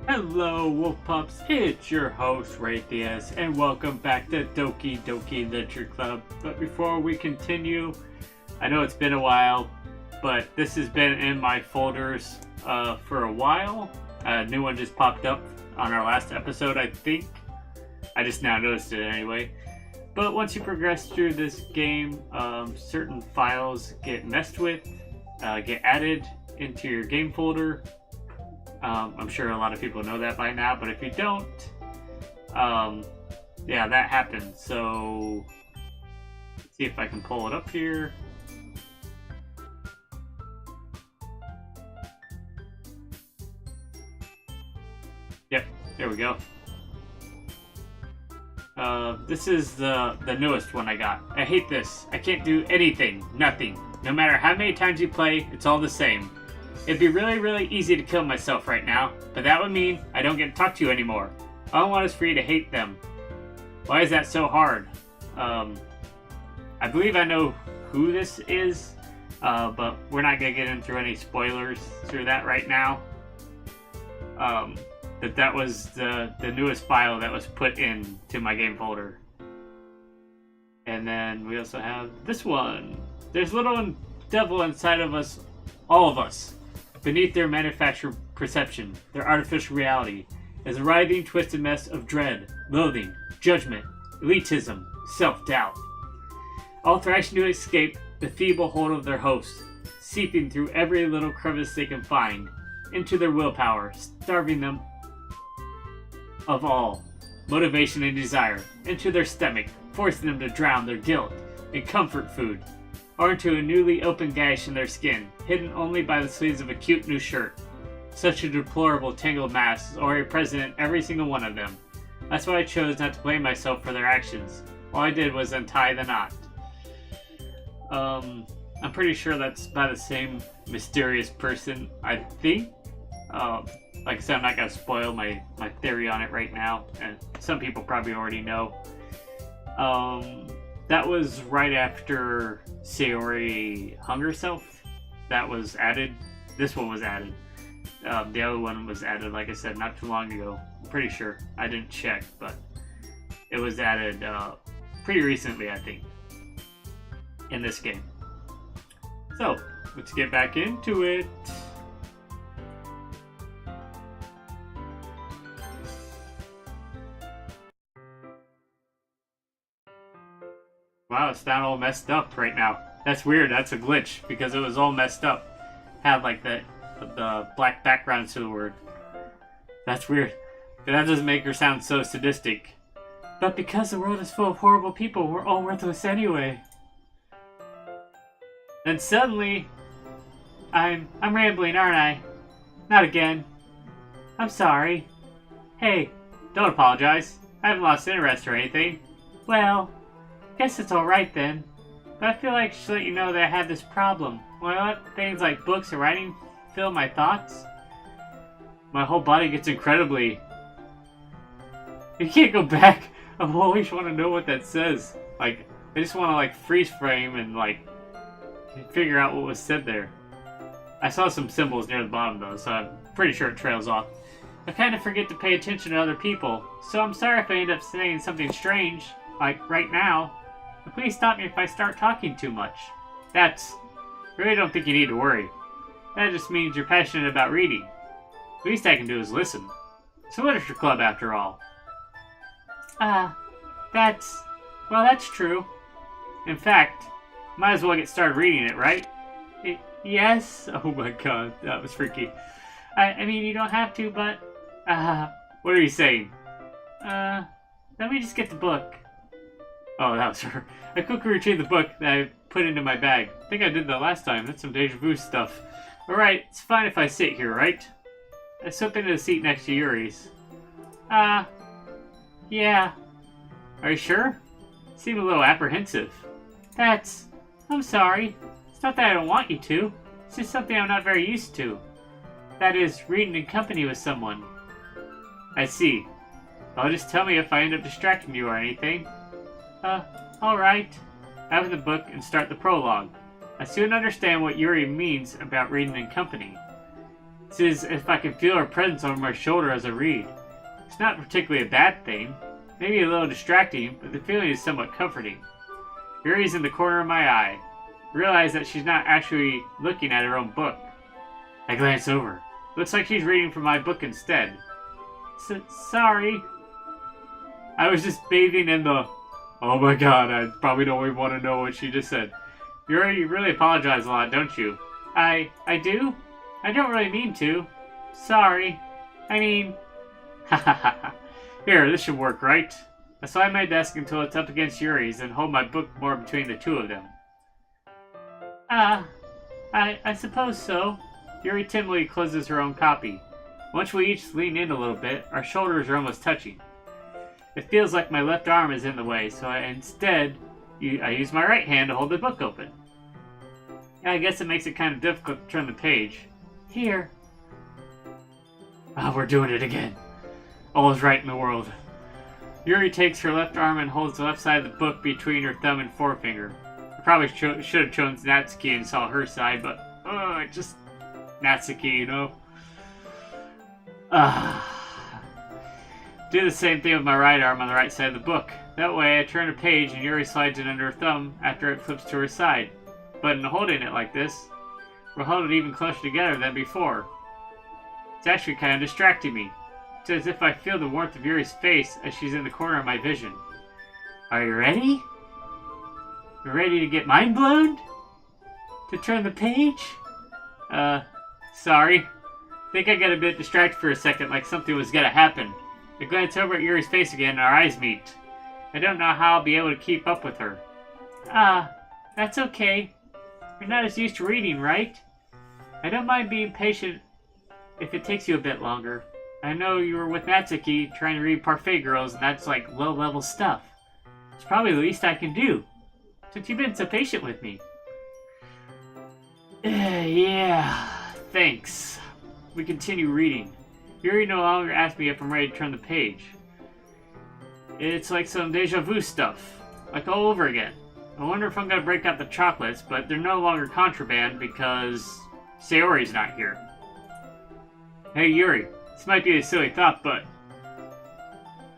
Hello, Wolf Pups. It's your host, Ray Diaz, and welcome back to Ddlc Literature Club. But before we continue, I know it's been a while, but this has been in my folders for a while. A new one just popped up on our last episode, I think. I just now noticed it anyway. But once you progress through this game, certain files get messed with, get added into your game folder. I'm sure a lot of people know that by now, but if you don't, yeah, that happened. So, let's see if I can pull it up here. Yep, there we go. This is the newest one I got. I hate this. I can't do anything. Nothing. No matter how many times you play, it's all the same. It'd be really easy to kill myself right now, but that would mean I don't get to talk to you anymore. All I want is for you to hate them. Why is that so hard? I believe I know who this is, but we're not going to get into any spoilers through that right now. That was the newest file that was put into my game folder. And then we also have this one. There's little devil inside of us, all of us. Beneath their manufactured perception, their artificial reality, is a writhing, twisted mess of dread, loathing, judgment, elitism, self-doubt. All thrashing to escape the feeble hold of their host, seeping through every little crevice they can find, into their willpower, starving them of all motivation and desire, into their stomach, forcing them to drown their guilt in comfort food, or into a newly opened gash in their skin, hidden only by the sleeves of a cute new shirt. Such a deplorable tangled mass is already present in every single one of them. That's why I chose not to blame myself for their actions. All I did was untie the knot. I'm pretty sure that's by the same mysterious person, I think. Like I said, I'm not going to spoil my theory on it right now, and some people probably already know. That was right after Sayori hung herself. That was added. This one was added. The other one was added, like I said, not too long ago. I'm pretty sure. I didn't check, but it was added pretty recently, I think, in this game. So, let's get back into it. Wow, it's not all messed up right now. That's weird. That's a glitch because it was all messed up. Had like the black background to the word. That's weird. That doesn't make her sound so sadistic. But because the world is full of horrible people, we're all worthless anyway. Then suddenly, I'm rambling, aren't I? Not again. I'm sorry. Hey, don't apologize. I haven't lost interest or anything. Well, guess it's alright then. But I feel like I should let you know that I have this problem. When I let things like books and writing fill my thoughts, my whole body gets incredibly... You can't go back. I always want to know what that says. Like, I just want to like freeze frame and like figure out what was said there. I saw some symbols near the bottom though, so I'm pretty sure it trails off. I kind of forget to pay attention to other people, so I'm sorry if I end up saying something strange, like right now. But please stop me if I start talking too much. I really don't think you need to worry. That just means you're passionate about reading. The least I can do is listen. It's a literature club after all. That's true. In fact, might as well get started reading it, right? Yes? Oh my god, that was freaky. I mean, you don't have to, but... what are you saying? Let me just get the book. Oh, that was her. I quickly retrieved the book that I put into my bag. I think I did that last time. That's some deja vu stuff. Alright, it's fine if I sit here, right? I slipped into the seat next to Yuri's. Yeah. Are you sure? You seem a little apprehensive. I'm sorry. It's not that I don't want you to. It's just something I'm not very used to. That is, reading in company with someone. I see. Well, just tell me if I end up distracting you or anything. Alright. Open the book and start the prologue. I soon understand what Yuri means about reading in company. It's as if I can feel her presence over my shoulder as I read. It's not particularly a bad thing. Maybe a little distracting, but the feeling is somewhat comforting. Yuri's in the corner of my eye. I realize that she's not actually looking at her own book. I glance over. Looks like she's reading from my book instead. Sorry. I was just bathing in the... Oh my god, I probably don't even want to know what she just said. Yuri, you really apologize a lot, don't you? I do? I don't really mean to. Sorry. I mean... Hahaha. Here, this should work, right? I slide my desk until it's up against Yuri's and hold my book more between the two of them. I suppose so. Yuri timidly closes her own copy. Once we each lean in a little bit, our shoulders are almost touching. It feels like my left arm is in the way, so I use my right hand to hold the book open. I guess it makes it kind of difficult to turn the page. Here. We're doing it again. All is right in the world. Yuri takes her left arm and holds the left side of the book between her thumb and forefinger. I probably should have chosen Natsuki and saw her side, but just Natsuki, you know. Do the same thing with my right arm on the right side of the book. That way I turn a page and Yuri slides it under her thumb after it flips to her side. But in holding it like this, we're holding it even closer together than before. It's actually kind of distracting me. It's as if I feel the warmth of Yuri's face as she's in the corner of my vision. Are you ready? You ready to get mind blown? To turn the page? Sorry. Think I got a bit distracted for a second, like something was gonna happen. I glance over at Yuri's face again and our eyes meet. I don't know how I'll be able to keep up with her. That's okay. You're not as used to reading, right? I don't mind being patient if it takes you a bit longer. I know you were with Natsuki trying to read Parfait Girls, and that's like low-level stuff. It's probably the least I can do, since you've been so patient with me. Yeah, thanks. We continue reading. Yuri no longer asks me if I'm ready to turn the page. It's like some deja vu stuff, like all over again. I wonder if I'm gonna break out the chocolates, but they're no longer contraband because Sayori's not here. Hey Yuri, this might be a silly thought, but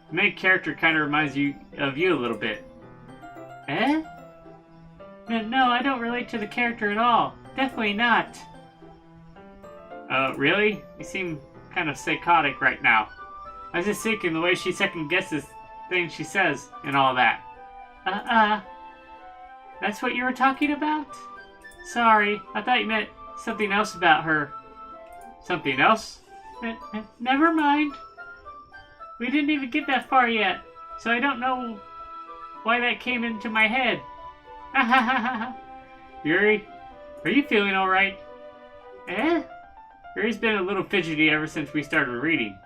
the main character kind of reminds you of you a little bit. Eh? No, I don't relate to the character at all. Definitely not. Really? You seem kind of psychotic right now. I was just thinking the way she second guesses things she says and all that. That's what you were talking about? Sorry, I thought you meant something else about her. Something else? Never mind. We didn't even get that far yet, so I don't know why that came into my head. Yuri, are you feeling alright? Eh? Yuri's been a little fidgety ever since we started reading.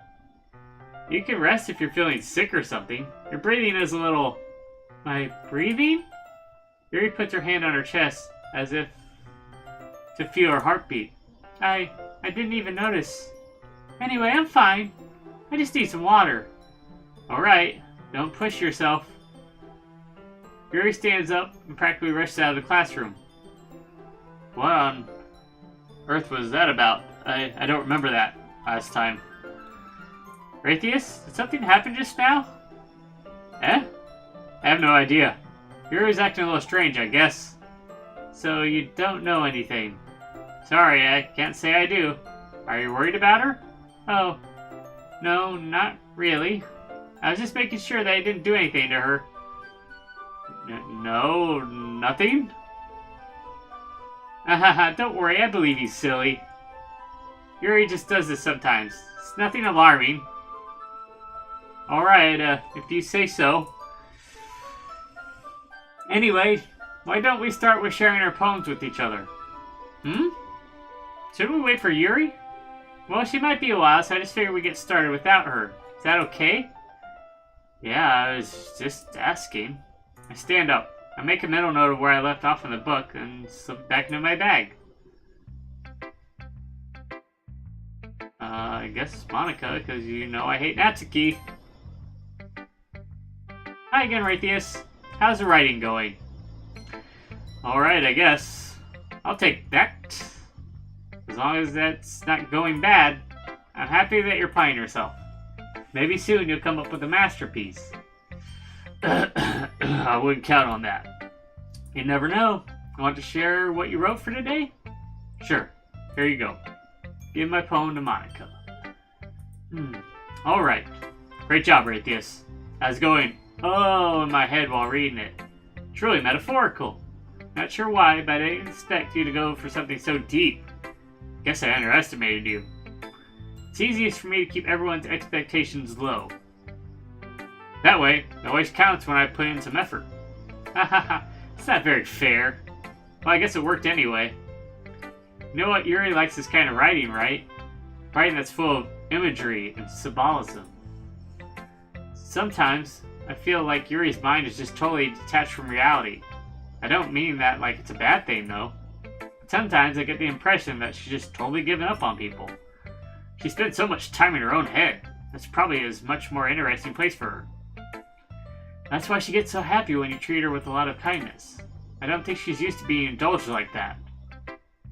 You can rest if you're feeling sick or something. Your breathing is a little... My breathing? Yuri puts her hand on her chest as if to feel her heartbeat. I didn't even notice. Anyway, I'm fine. I just need some water. Alright, don't push yourself. Yuri stands up and practically rushes out of the classroom. What on earth was that about? I don't remember that last time. Raytheus, did something happen just now? Eh? I have no idea. Yuri's acting a little strange, I guess. So you don't know anything. Sorry, I can't say I do. Are you worried about her? Oh, no, not really. I was just making sure that I didn't do anything to her. No, nothing? Don't worry, I believe you, silly. Yuri just does this sometimes. It's nothing alarming. Alright, if you say so. Anyway, why don't we start with sharing our poems with each other? Should we wait for Yuri? Well, she might be a while, so I just figured we'd get started without her. Is that okay? Yeah, I was just asking. I stand up. I make a mental note of where I left off in the book and slip back into my bag. I guess it's Monica, because you know I hate Natsuki. Hi again, Raytheus. How's the writing going? Alright, I guess. I'll take that. As long as that's not going bad, I'm happy that you're playing yourself. Maybe soon you'll come up with a masterpiece. I wouldn't count on that. You never know. Want to share what you wrote for today? Sure. Here you go. Give my poem to Monica. Alright. Great job, Raytheus. I was going, oh, in my head while reading it. It's really metaphorical. Not sure why, but I didn't expect you to go for something so deep. Guess I underestimated you. It's easiest for me to keep everyone's expectations low. That way, it always counts when I put in some effort. Hahaha, it's not very fair. Well, I guess it worked anyway. You know what? Yuri likes this kind of writing, right? Writing that's full of imagery and symbolism. Sometimes, I feel like Yuri's mind is just totally detached from reality. I don't mean that like it's a bad thing, though. But sometimes I get the impression that she's just totally given up on people. She spends so much time in her own head. That's probably a much more interesting place for her. That's why she gets so happy when you treat her with a lot of kindness. I don't think she's used to being indulged like that.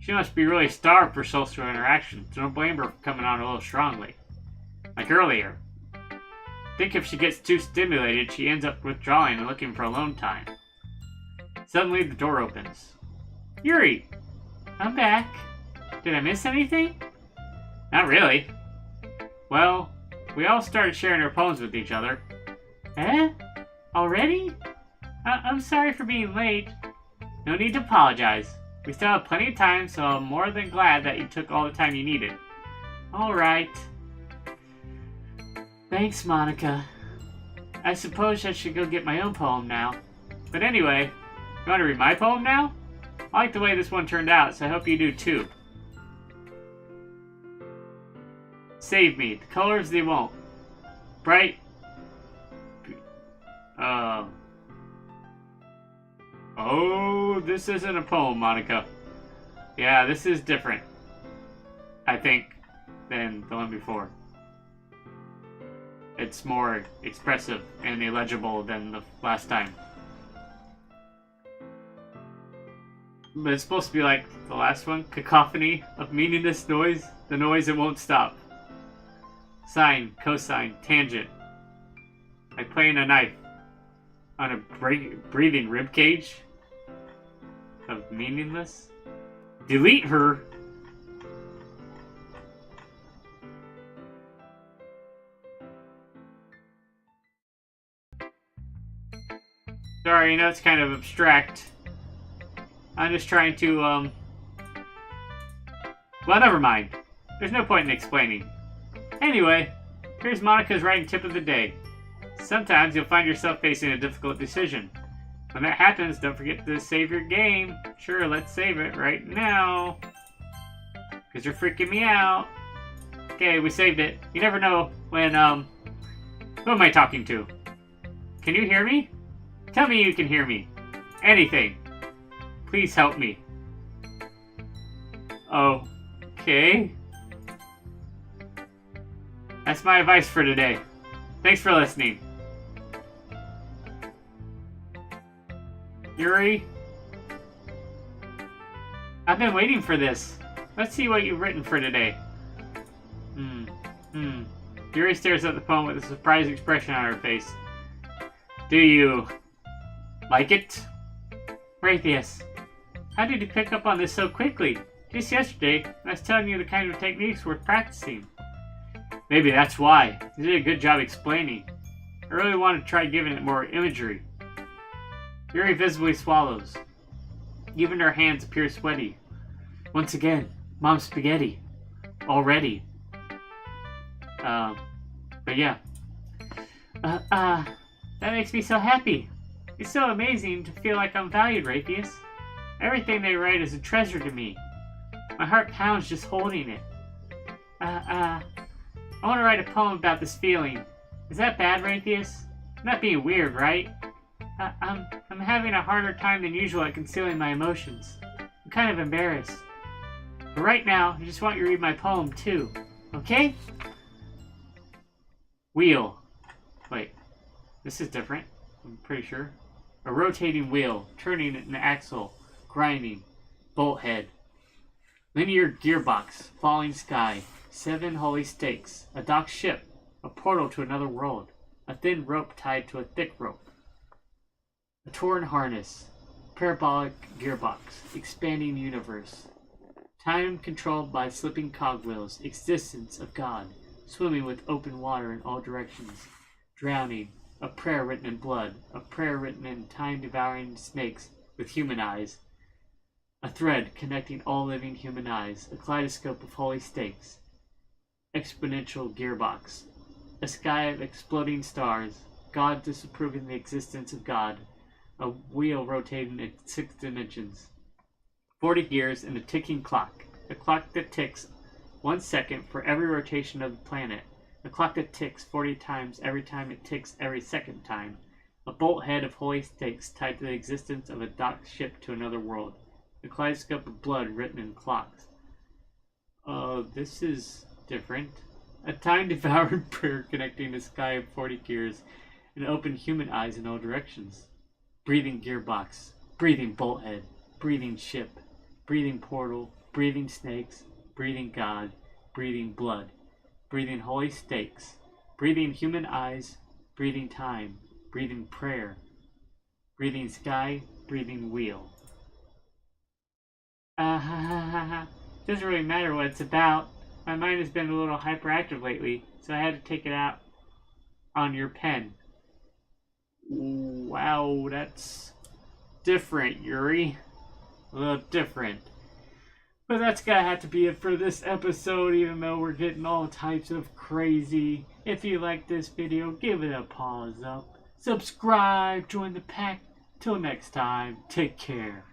She must be really starved for social interaction, so don't blame her for coming on a little strongly. Like earlier. I think if she gets too stimulated, she ends up withdrawing and looking for alone time. Suddenly, the door opens. Yuri! I'm back. Did I miss anything? Not really. Well, we all started sharing our poems with each other. Eh? Already? I'm sorry for being late. No need to apologize. We still have plenty of time, so I'm more than glad that you took all the time you needed. Alright. Thanks, Monica. I suppose I should go get my own poem now. But anyway, you want to read my poem now? I like the way this one turned out, so I hope you do too. Save me. The colors they won't. Bright. Oh, this isn't a poem, Monica. Yeah, this is different, I think, than the one before. It's more expressive and illegible than the last time. But it's supposed to be like the last one. Cacophony of meaningless noise. The noise that won't stop. Sine, cosine, tangent. Like playing a knife on a breathing rib cage of meaningless. Delete her. Sorry, you know it's kind of abstract. I'm just trying to, well, never mind. There's no point in explaining. Anyway, here's Monica's writing tip of the day. Sometimes you'll find yourself facing a difficult decision. When that happens, don't forget to save your game. Sure, let's save it right now. Because you're freaking me out. Okay, we saved it. You never know when, who am I talking to? Can you hear me? Tell me you can hear me. Anything. Please help me. Okay. That's my advice for today. Thanks for listening. Yuri? I've been waiting for this. Let's see what you've written for today. Yuri stares at the poem with a surprised expression on her face. Do you like it? Raytheus, how did you pick up on this so quickly? Just yesterday, I was telling you the kind of techniques worth practicing. Maybe that's why. You did a good job explaining. I really want to try giving it more imagery. Yuri visibly swallows. Even her hands appear sweaty. Once again, Mom's spaghetti. Already. But yeah. That makes me so happy. It's so amazing to feel like I'm valued, Raytheus. Everything they write is a treasure to me. My heart pounds just holding it. I want to write a poem about this feeling. Is that bad, Raytheus? I'm not being weird, right? I'm having a harder time than usual at concealing my emotions. I'm kind of embarrassed. But right now, I just want you to read my poem, too. Okay? Wheel. Wait. This is different. I'm pretty sure. A rotating wheel, turning an axle, grinding, bolt head. Linear gearbox, falling sky, 7 holy stakes, a docked ship, a portal to another world, a thin rope tied to a thick rope, a torn harness, parabolic gearbox, expanding universe, time controlled by slipping cogwheels, existence of God, swimming with open water in all directions, drowning, a prayer written in blood, a prayer written in time-devouring snakes with human eyes, a thread connecting all living human eyes, a kaleidoscope of holy stakes, exponential gearbox, a sky of exploding stars, God disapproving the existence of God, a wheel rotating in 6 dimensions, 40 gears and a ticking clock, a clock that ticks 1 second for every rotation of the planet, a clock that ticks 40 times every time it ticks every second time, a bolt head of holy stakes tied to the existence of a docked ship to another world, a kaleidoscope of blood written in clocks. This is different. A time-devoured prayer connecting the sky of 40 gears and open human eyes in all directions. Breathing gearbox, breathing bolt head, breathing ship, breathing portal, breathing snakes, breathing God, breathing blood, breathing holy stakes, breathing human eyes, breathing time, breathing prayer, breathing sky, breathing wheel. Doesn't really matter what it's about. My mind has been a little hyperactive lately, so I had to take it out on your pen. Wow, that's different, Yuri. A little different. But that's gonna have to be it for this episode, even though we're getting all types of crazy. If you like this video, give it a paws up. Subscribe, join the pack. Till next time, take care.